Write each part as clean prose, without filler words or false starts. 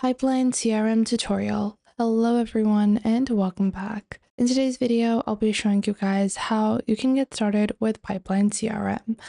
Pipeline CRM tutorial. Hello everyone and welcome back. In today's video, I'll be showing you guys how you can get started with Pipeline CRM,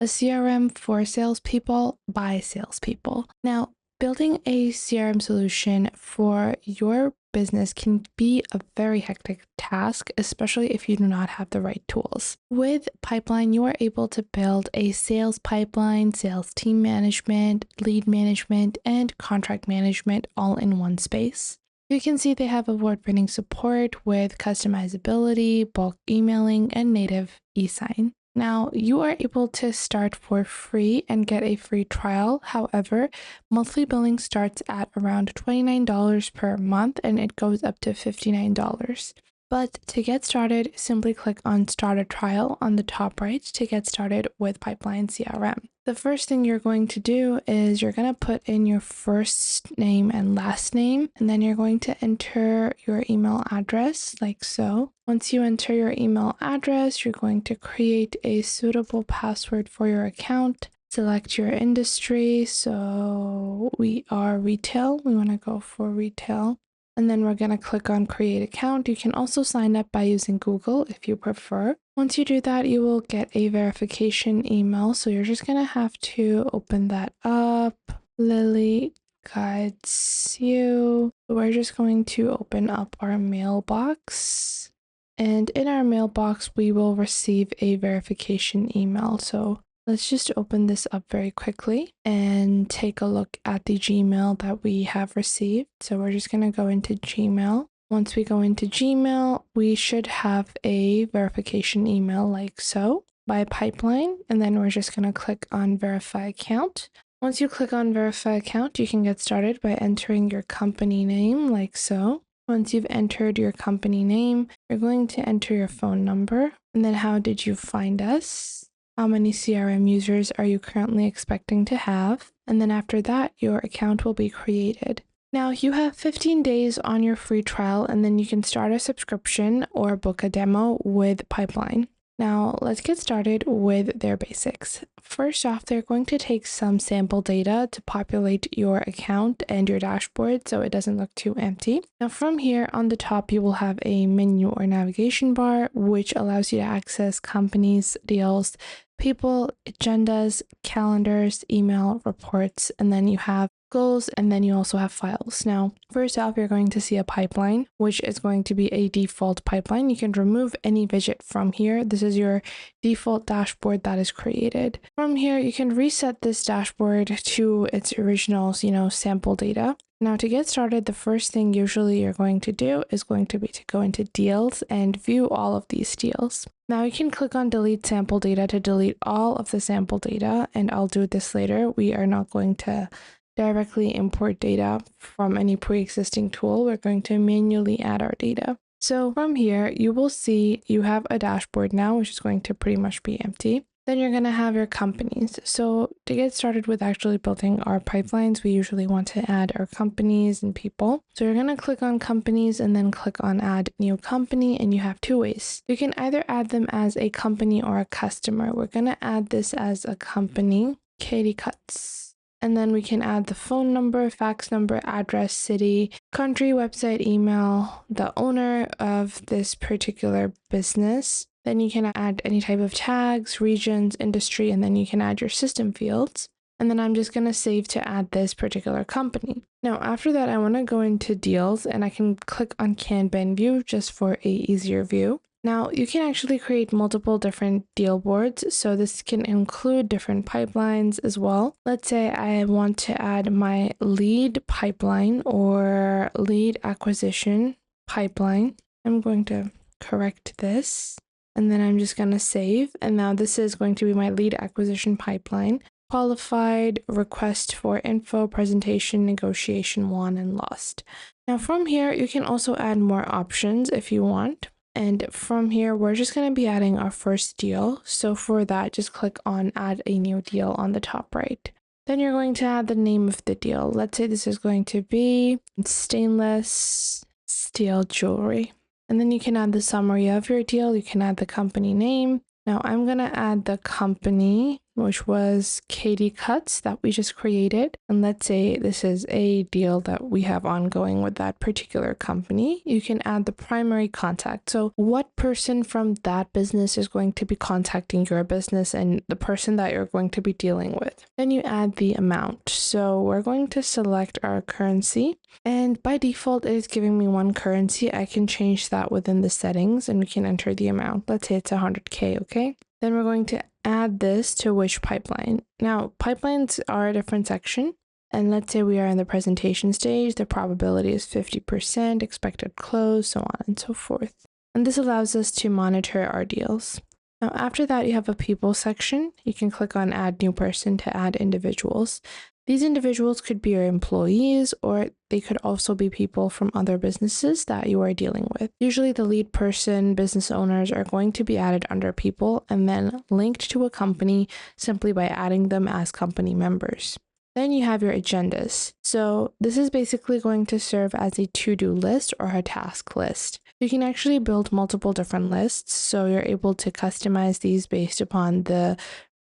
a CRM for salespeople by salespeople. Now, building a CRM solution for your business can be a very hectic task, especially if you do not have the right tools. With Pipeline, you are able to build a sales pipeline, sales team management, lead management, and contract management all in one space. You can see they have award-winning support with customizability, bulk emailing, and native e-sign. Now, you are able to start for free and get a free trial. However, monthly billing starts at around $29 per month and it goes up to $59. But to get started, simply click on Start a Trial on the top right to get started with Pipeline CRM. The first thing you're going to do is you're going to put in your first name and last name, and then you're going to enter your email address like so. Once you enter your email address, you're going to create a suitable password for your account. Select your industry. So we are retail. We want to go for retail. And then we're going to click on create account. You can also sign up by using Google if you prefer. Once you do that, you will get a verification email. So you're just going to have to open that up. Lily guides you. We're just going to open up our mailbox. And in our mailbox, we will receive a verification email. So let's just open this up very quickly and take a look at the Gmail that we have received. So we're just going to go into Gmail. Once we go into Gmail, we should have a verification email like so by Pipeline. And then we're just going to click on Verify Account. Once you click on Verify Account, you can get started by entering your company name like so. Once you've entered your company name, you're going to enter your phone number. And then how did you find us? How many CRM users are you currently expecting to have? And then after that, your account will be created. Now you have 15 days on your free trial, and then you can start a subscription or book a demo with Pipeline. Now let's get started with their basics. First off, they're going to take some sample data to populate your account and your dashboard so it doesn't look too empty. Now from here on the top, you will have a menu or navigation bar, which allows you to access companies, deals, people, agendas, calendars, email, reports, and then you have goals, and then you also have files. Now, first off, you're going to see a pipeline, which is going to be a default pipeline. You can remove any widget from here. This is your default dashboard that is created. From here, you can reset this dashboard to its original, sample data. Now, to get started, the first thing usually you're going to do is going to be to go into deals and view all of these deals. Now you can click on delete sample data to delete all of the sample data, and I'll do this later. We are not going to directly import data from any pre-existing tool. We're going to manually add our data. So from here, you will see you have a dashboard now, which is going to pretty much be empty. Then you're going to have your companies. So to get started with actually building our pipelines, we usually want to add our companies and people. So you're going to click on companies and then click on add new company, and you have two ways. You can either add them as a company or a customer. We're going to add this as a company, Katie Cuts. And then we can add the phone number, fax number, address, city, country, website, email, the owner of this particular business. Then you can add any type of tags, regions, industry, and then you can add your system fields. And then I'm just going to save to add this particular company. Now, after that, I want to go into deals, and I can click on Kanban view just for a easier view. Now, you can actually create multiple different deal boards, so this can include different pipelines as well. Let's say I want to add my lead pipeline or lead acquisition pipeline. I'm going to correct this, and then I'm just going to save. And now this is going to be my lead acquisition pipeline. Qualified, request for info, presentation, negotiation, won, and lost. Now from here, you can also add more options if you want. And from here, we're just going to be adding our first deal. So for that, just click on add a new deal on the top right. Then you're going to add the name of the deal. Let's say this is going to be stainless steel jewelry. And then you can add the summary of your deal. You can add the company name. Now I'm going to add the company which was Katie Cuts that we just created. And let's say this is a deal that we have ongoing with that particular company. You can add the primary contact. So what person from that business is going to be contacting your business and the person that you're going to be dealing with. Then you add the amount. So we're going to select our currency, and by default it is giving me one currency. I can change that within the settings and we can enter the amount. Let's say it's 100K, okay? Then we're going to add this to which pipeline. Now, pipelines are a different section. And let's say we are in the presentation stage, the probability is 50%, expected close, so on and so forth. And this allows us to monitor our deals. Now, after that, you have a people section. You can click on add new person to add individuals. These individuals could be your employees, or they could also be people from other businesses that you are dealing with. Usually the lead person, business owners are going to be added under people and then linked to a company simply by adding them as company members. Then you have your agendas. So this is basically going to serve as a to-do list or a task list. You can actually build multiple different lists, so you're able to customize these based upon the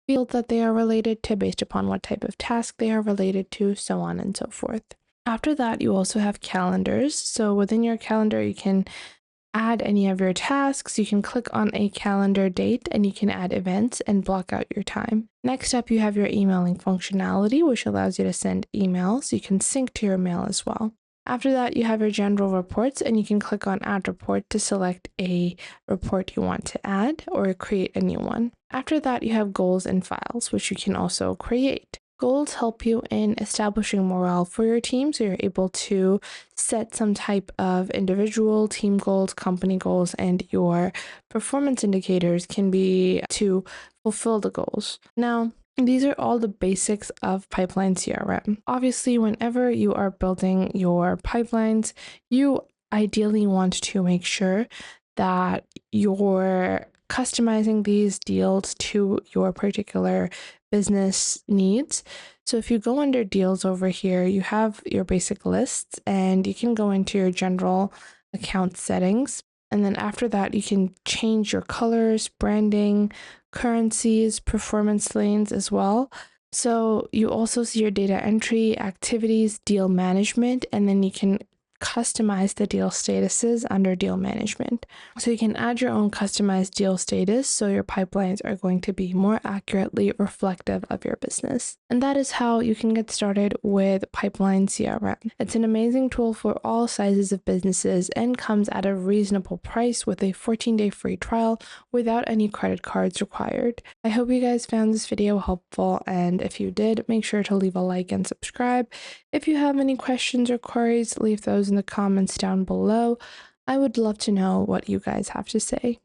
field that they are related to, based upon what type of task they are related to, so on and so forth. After that, you also have calendars. So within your calendar, you can add any of your tasks. You can click on a calendar date and you can add events and block out your time. Next up, you have your emailing functionality, which allows you to send emails. You can sync to your mail as well. After that, you have your general reports and you can click on add report to select a report you want to add or create a new one. After that, you have goals and files, which you can also create. Goals help you in establishing morale for your team, so you're able to set some type of individual, team goals, company goals, and your performance indicators can be to fulfill the goals. Now, these are all the basics of Pipeline CRM. Obviously, whenever you are building your pipelines, you ideally want to make sure that you're customizing these deals to your particular business needs. So if you go under deals over here, you have your basic lists and you can go into your general account settings. And then after that, you can change your colors, branding, currencies, performance lanes as well. So you also see your data entry, activities, deal management, and then you can customize the deal statuses under deal management. So you can add your own customized deal status so your pipelines are going to be more accurately reflective of your business. And that is how you can get started with Pipeline CRM. It's an amazing tool for all sizes of businesses and comes at a reasonable price with a 14-day free trial without any credit cards required. I hope you guys found this video helpful, and if you did, make sure to leave a like and subscribe. If you have any questions or queries, leave those in the comments down below. I would love to know what you guys have to say.